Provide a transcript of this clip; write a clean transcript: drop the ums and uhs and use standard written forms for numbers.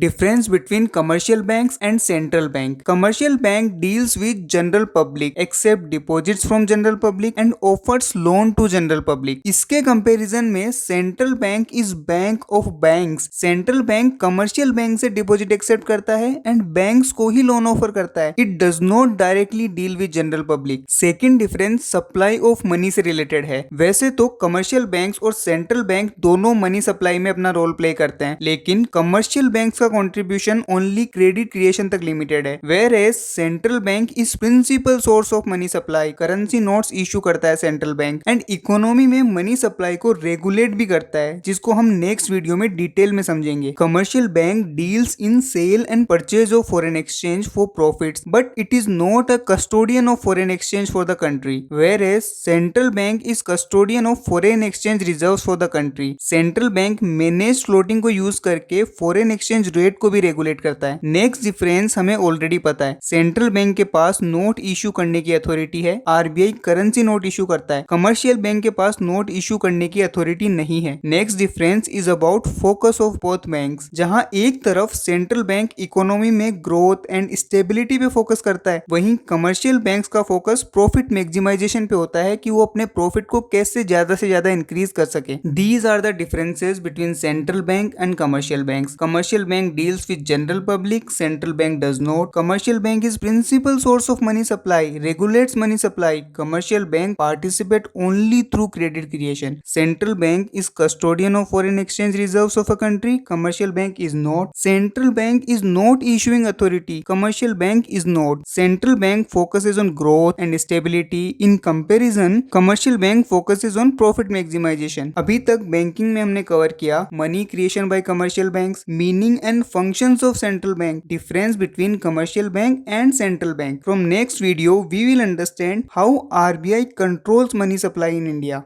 Difference between commercial banks and central bank. Commercial bank deals with general public, accept deposits from general public and offers loan to general public. इसके comparison में central bank is bank of banks. Central bank commercial bank से deposit accept करता है and banks को ही loan offer करता है. It does not directly deal with general public. Second difference supply of money से related है. वैसे तो कमर्शियल बैंक्स और सेंट्रल बैंक दोनों मनी सप्लाई में अपना रोल प्ले करते हैं, लेकिन कमर्शियल बैंक्स का कंट्रीब्यूशन ओनली क्रेडिट क्रिएशन तक लिमिटेड है. Whereas central bank is principal source of money supply. Currency notes issue करता है सेंट्रल बैंक एंड इकोनॉमी में मनी सप्लाई को रेगुलेट भी करता है, जिसको हम नेक्स्ट वीडियो में डिटेल में समझेंगे. Commercial bank deals in sale and purchase of foreign exchange for profits, but it is not a custodian of foreign exchange for the country. Whereas central bank is custodian of foreign exchange reserves for the country. Central bank manage floating को use करके foreign exchange rate को भी regulate करता है. Next difference हमें already पता है. Central bank के पास नोट इशू करने की अथॉरिटी है. आरबीआई करेंसी नोट इशू करता है. कमर्शियल बैंक के पास नोट इशू करने की अथॉरिटी नहीं है. Next difference is about focus of both banks. जहां एक तरफ सेंट्रल बैंक इकोनॉमी में ग्रोथ एंड स्टेबिलिटी पे फोकस करता है, वहीं कमर्शियल बैंक्स का फोकस प्रॉफिट मैक्सिमाइजेशन पे होता है कि वो अपने प्रॉफिट को कैसे ज्यादा से ज्यादा इंक्रीज कर सके. These are the differences between central bank and commercial banks. Commercial bank deals with general public, central bank does not. Commercial bank is principal source of money supply, regulates money supply. Commercial bank participate only through credit creation. Central bank is custodian of foreign exchange reserves of a country. Commercial bank is not. Central bank is not issuing authority. Commercial bank is not. Central bank focuses on growth and stability. In comparison, commercial bank focuses on profit maximization. अभी तक banking में हमने cover किया money creation bye commercial banks, meaning and functions of central bank, difference between commercial bank and central bank. From next video we will understand how RBI controls money supply in India.